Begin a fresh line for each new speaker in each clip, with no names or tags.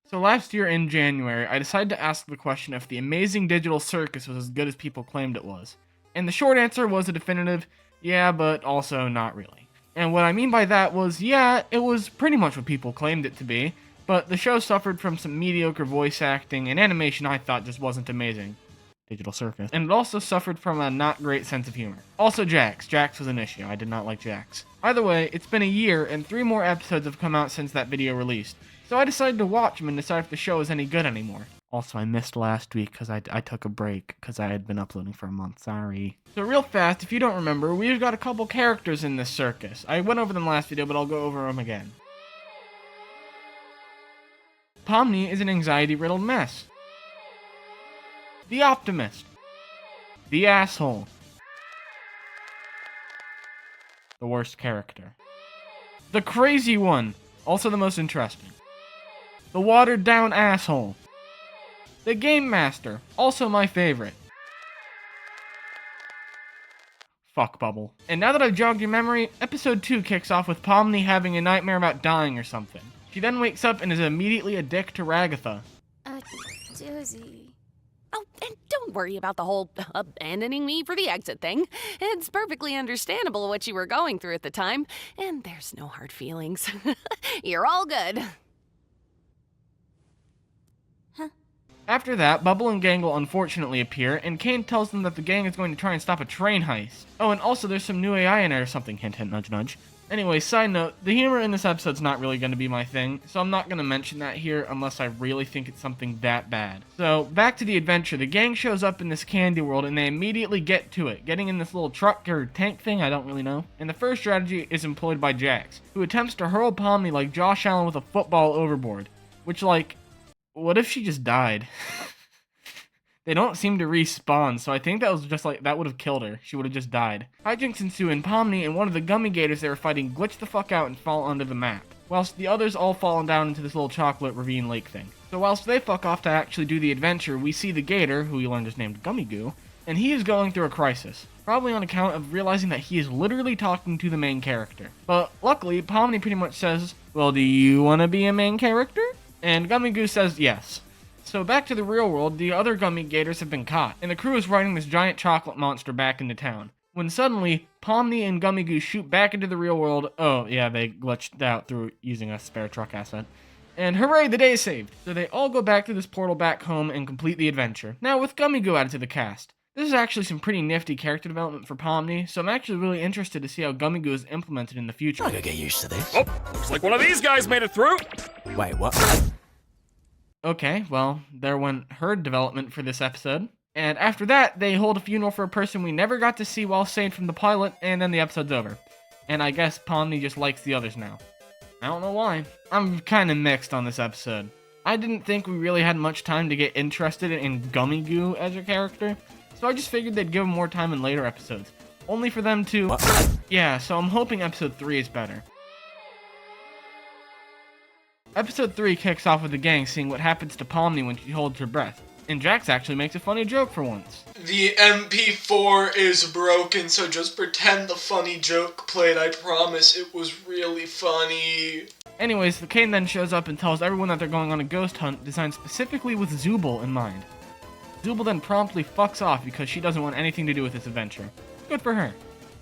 So last year in January, I decided to ask the question if the Amazing Digital Circus was as good as people claimed it was. And the short answer was a definitive, yeah, but also not really. And what I mean by that was, yeah, it was pretty much what people claimed it to be, but the show suffered from some mediocre voice acting and animation I thought just wasn't amazing. Digital Circus. And it also suffered from a not great sense of humor. Also Jax. Jax was an issue. I did not like Jax. Either way, it's been a year and 3 more episodes have come out since that video released. So I decided to watch them and decide if the show is any good anymore. Also, I missed last week because I took a break because I had been uploading for a month. Sorry. So real fast, if you don't remember, we've got a couple characters in this circus. I went over them last video, but I'll go over them again. Pomni is an anxiety-riddled mess. The optimist. The asshole. The worst character. The crazy one. Also the most interesting. The watered-down asshole. The game master. Also my favorite. Fuck Bubble. And now that I've jogged your memory, episode 2 kicks off with Pomni having a nightmare about dying or something. She then wakes up and is immediately a dick to Ragatha.
Doozy. Oh, and don't worry about the whole abandoning me for the exit thing. It's perfectly understandable what you were going through at the time, and there's no hard feelings. You're all good. Huh?
After that, Bubble and Gangle unfortunately appear, and Kane tells them that the gang is going to try and stop a train heist. Oh, and also there's some new AI in there or something, hint hint, nudge nudge. Anyway, side note, the humor in this episode's not really going to be my thing, so I'm not going to mention that here unless I really think it's something that bad. So, back to the adventure. The gang shows up in this candy world and they immediately get to it, getting in this little truck or tank thing, I don't really know. And the first strategy is employed by Jax, who attempts to hurl Pomni like Josh Allen with a football overboard. Which, like, what if she just died? They don't seem to respawn, so I think that was just like, that would have killed her. She would have just died. Hijinks ensue and Pomni and one of the gummy gators they were fighting glitch the fuck out and fall under the map, whilst the others all fallen down into this little chocolate ravine lake thing. So whilst they fuck off to actually do the adventure, we see the gator, who we learned is named Gummy Goo, and he is going through a crisis. Probably on account of realizing that he is literally talking to the main character. But luckily, Pomni pretty much says, well, do you want to be a main character? And Gummy Goo says yes. So back to the real world, the other gummy gators have been caught, and the crew is riding this giant chocolate monster back into town. When suddenly, Pomni and Gummy Goo shoot back into the real world. Oh yeah, they glitched out through using a spare truck asset. And hooray, the day is saved! So they all go back through this portal back home and complete the adventure. Now with Gummy Goo added to the cast. This is actually some pretty nifty character development for Pomni, so I'm actually really interested to see how Gummy Goo is implemented in the future.
I gotta get used to this.
Oh, looks like one of these guys made it through!
Wait, what?
Okay, well, there went her development for this episode. And after that, they hold a funeral for a person we never got to see while saved from the pilot, and then the episode's over. And I guess Pomni just likes the others now. I don't know why. I'm kinda mixed on this episode. I didn't think we really had much time to get interested in Gummy Goo as a character, so I just figured they'd give him more time in later episodes. Only for them to... Yeah, so I'm hoping episode 3 is better. Episode 3 kicks off with the gang seeing what happens to Pomni when she holds her breath. And Jax actually makes a funny joke for once.
The MP4 is broken, so just pretend the funny joke played. I promise it was really funny.
Anyways, the Kane then shows up and tells everyone that they're going on a ghost hunt designed specifically with Zooble in mind. Zooble then promptly fucks off because she doesn't want anything to do with this adventure. Good for her.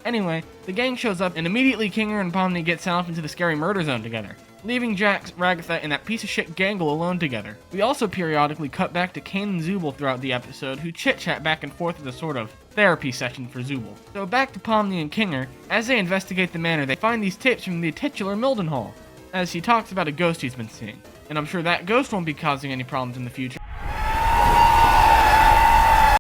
Anyway, the gang shows up and immediately Kinger and Pomni get sent off into the scary murder zone together, leaving Jax, Ragatha, and that piece of shit Gangle alone together. We also periodically cut back to Kane and Zooble throughout the episode, who chit-chat back and forth as a sort of therapy session for Zooble. So back to Pomni and Kinger. As they investigate the manor, they find these tapes from the titular Mildenhall, as he talks about a ghost he's been seeing. And I'm sure that ghost won't be causing any problems in the future.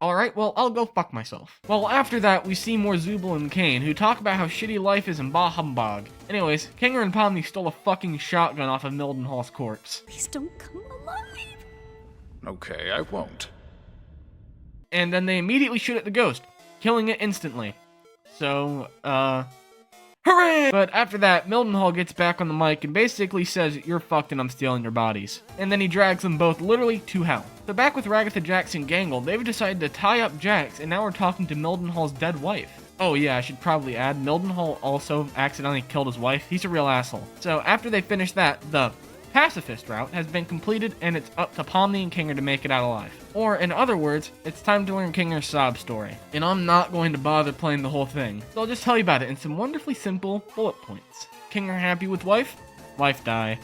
Alright, well, I'll go fuck myself. Well, after that, we see more Zooble and Kane, who talk about how shitty life is in Bah Humbug. Anyways, Kinger and Pomni stole a fucking shotgun off of Mildenhall's corpse.
Please don't come alive.
Okay, I won't.
And then they immediately shoot at the ghost, killing it instantly. So, hooray! But after that, Mildenhall gets back on the mic and basically says, you're fucked and I'm stealing your bodies. And then he drags them both literally to hell. So back with Ragatha, Jax, and Gangle, they've decided to tie up Jax, and now we're talking to Mildenhall's dead wife. Oh yeah, I should probably add, Mildenhall also accidentally killed his wife. He's a real asshole. So after they finish that, the pacifist route has been completed and it's up to Pomni and Kinger to make it out alive. Or, in other words, it's time to learn Kinger's sob story. And I'm not going to bother playing the whole thing, so I'll just tell you about it in some wonderfully simple bullet points. Kinger happy with wife? Wife die.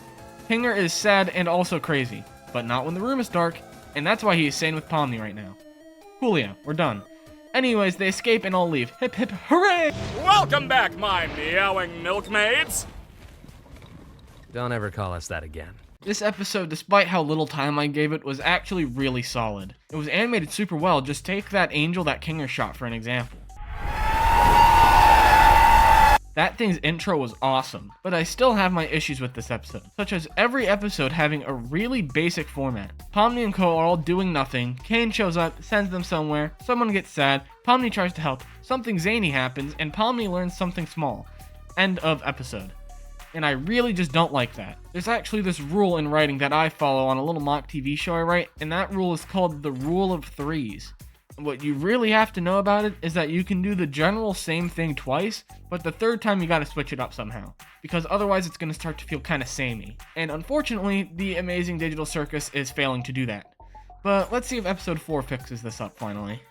Kinger is sad and also crazy, but not when the room is dark, and that's why he is sane with Pomni right now. Coolio, we're done. Anyways, they escape and all leave. Hip hip hooray!
Welcome back, my meowing milkmaids!
Don't ever call us that again.
This episode, despite how little time I gave it, was actually really solid. It was animated super well. Just take that angel that Kinger shot for an example. That thing's intro was awesome, but I still have my issues with this episode, such as every episode having a really basic format. Pomni and Co are all doing nothing, Kane shows up, sends them somewhere, someone gets sad, Pomni tries to help, something zany happens, and Pomni learns something small. End of episode. And I really just don't like that. There's actually this rule in writing that I follow on a little mock TV show I write, and that rule is called the rule of threes. What you really have to know about it is that you can do the general same thing twice, but the third time you gotta switch it up somehow, because otherwise it's gonna start to feel kinda samey. And unfortunately, the Amazing Digital Circus is failing to do that. But let's see if episode 4 fixes this up finally.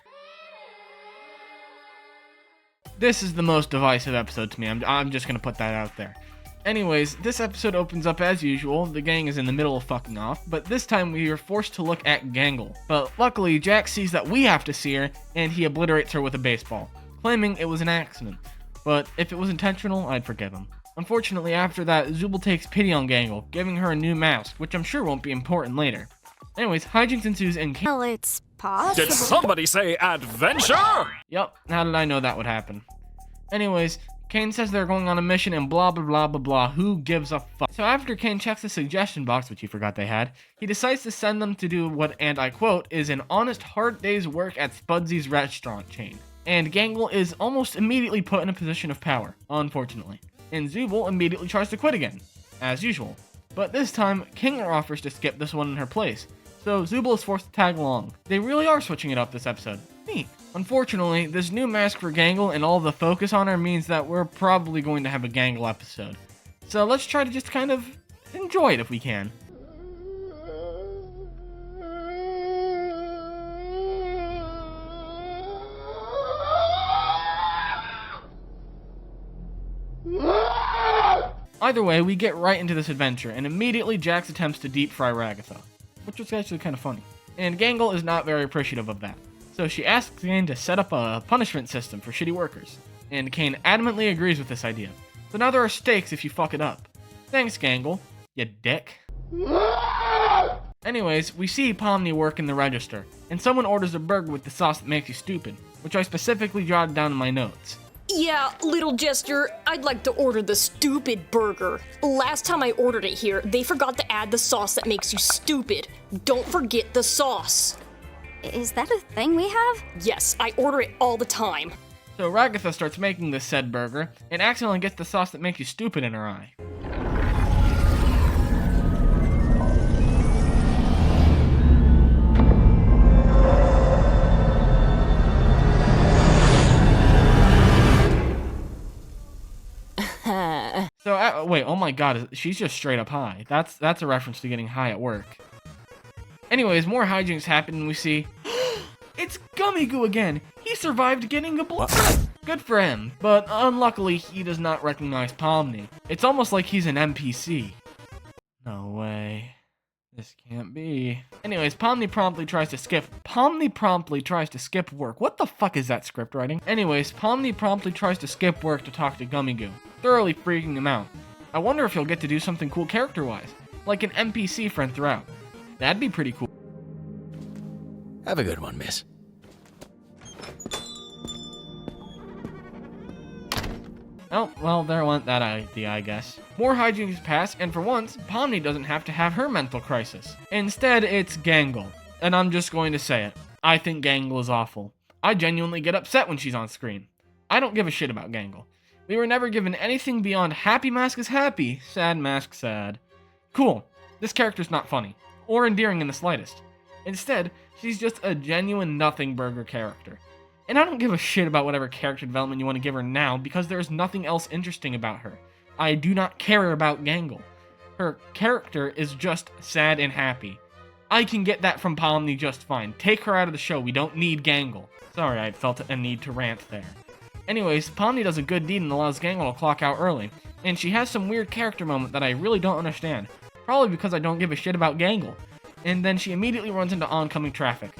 This is the most divisive episode to me, I'm just gonna put that out there. Anyways, this episode opens up as usual, the gang is in the middle of fucking off, but this time we are forced to look at Gangle. But luckily, Jack sees that we have to see her, and he obliterates her with a baseball, claiming it was an accident. But if it was intentional, I'd forgive him. Unfortunately, after that, Zooble takes pity on Gangle, giving her a new mask, which I'm sure won't be important later. Anyways, hijinks ensues and
Well, it's possible.
Did somebody say adventure?
Yup, how did I know that would happen? Anyways, Kane says they're going on a mission and blah blah blah blah blah, who gives a fuck? So after Kane checks the suggestion box, which he forgot they had, he decides to send them to do what, and I quote, is an honest hard day's work at Spudsy's restaurant chain. And Gangle is almost immediately put in a position of power, unfortunately. And Zooble immediately tries to quit again, as usual. But this time, Kinger offers to skip this one in her place, so Zooble is forced to tag along. They really are switching it up this episode. Neat. Unfortunately, this new mask for Gangle and all the focus on her means that we're probably going to have a Gangle episode. So let's try to just kind of enjoy it if we can. Either way, we get right into this adventure, and immediately Jax attempts to deep fry Ragatha, which was actually kind of funny. And Gangle is not very appreciative of that. So she asks Kane to set up a punishment system for shitty workers, and Kane adamantly agrees with this idea. So now there are stakes if you fuck it up. Thanks, Gangle, you dick. Anyways, we see Pomni work in the register, and someone orders a burger with the sauce that makes you stupid, which I specifically jotted down in my notes.
Yeah, little jester, I'd like to order the stupid burger. Last time I ordered it here, they forgot to add the sauce that makes you stupid. Don't forget the sauce.
Is that a thing we have?
Yes, I order it all the time.
So Ragatha starts making this said burger, and accidentally gets the sauce that makes you stupid in her eye. So, wait, oh my god, she's just straight up high. That's a reference to getting high at work. Anyways, more hijinks happen and we see... It's Gummy Goo again! He survived getting a blow. Good for him, but unluckily he does not recognize Pomni. It's almost like he's an NPC. No way. This can't be. Anyways, Pomni promptly tries to skip work. What the fuck is that script writing? Anyways, Pomni promptly tries to skip work to talk to Gummy Goo, thoroughly freaking him out. I wonder if he'll get to do something cool character-wise, like an NPC friend throughout. That'd be pretty cool.
Have a good one, miss.
Oh, well, there went that idea, I guess. More hijinks pass, and for once, Pomni doesn't have to have her mental crisis. Instead, it's Gangle. And I'm just going to say it. I think Gangle is awful. I genuinely get upset when she's on screen. I don't give a shit about Gangle. We were never given anything beyond happy mask is happy, sad mask sad. Cool. This character's not funny, or endearing in the slightest. Instead, she's just a genuine nothing burger character. And I don't give a shit about whatever character development you want to give her now, because there's nothing else interesting about her. I do not care about Gangle. Her character is just sad and happy. I can get that from Pomni just fine. Take her out of the show. We don't need Gangle. Sorry, I felt a need to rant there. Anyways, Pomni does a good deed and allows Gangle to clock out early. And she has some weird character moment that I really don't understand. Probably because I don't give a shit about Gangle. And then she immediately runs into oncoming traffic.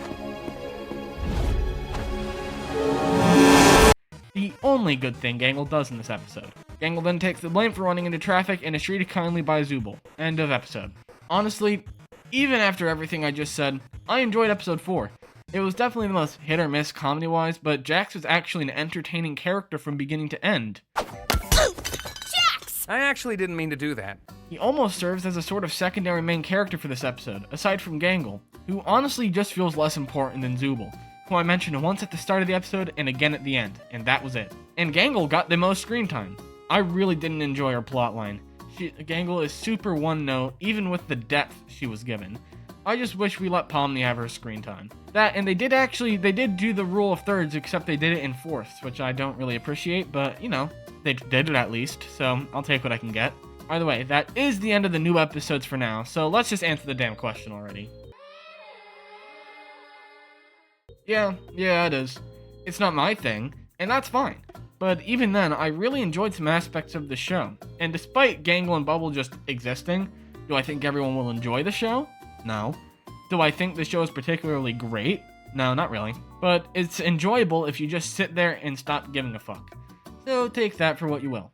The only good thing Gangle does in this episode. Gangle then takes the blame for running into traffic and is treated kindly by Zooble. End of episode. Honestly, even after everything I just said, I enjoyed episode 4. It was definitely the most hit or miss comedy-wise, but Jax was actually an entertaining character from beginning to end.
Jax!
I actually didn't mean to do that.
He almost serves as a sort of secondary main character for this episode, aside from Gangle, who honestly just feels less important than Zooble, who I mentioned once at the start of the episode and again at the end, and that was it. And Gangle got the most screen time. I really didn't enjoy her plotline. Gangle is super one-note, even with the depth she was given. I just wish we let Pomni have her screen time. That, and they did do the rule of thirds, except they did it in fourths, which I don't really appreciate, but, you know, they did it at least, so I'll take what I can get. By the way, that is the end of the new episodes for now, so let's just answer the damn question already. Yeah, it is. It's not my thing, and that's fine. But even then, I really enjoyed some aspects of the show. And despite Gangle and Bubble just existing, do I think everyone will enjoy the show? No. Do I think the show is particularly great? No, not really. But it's enjoyable if you just sit there and stop giving a fuck. So take that for what you will.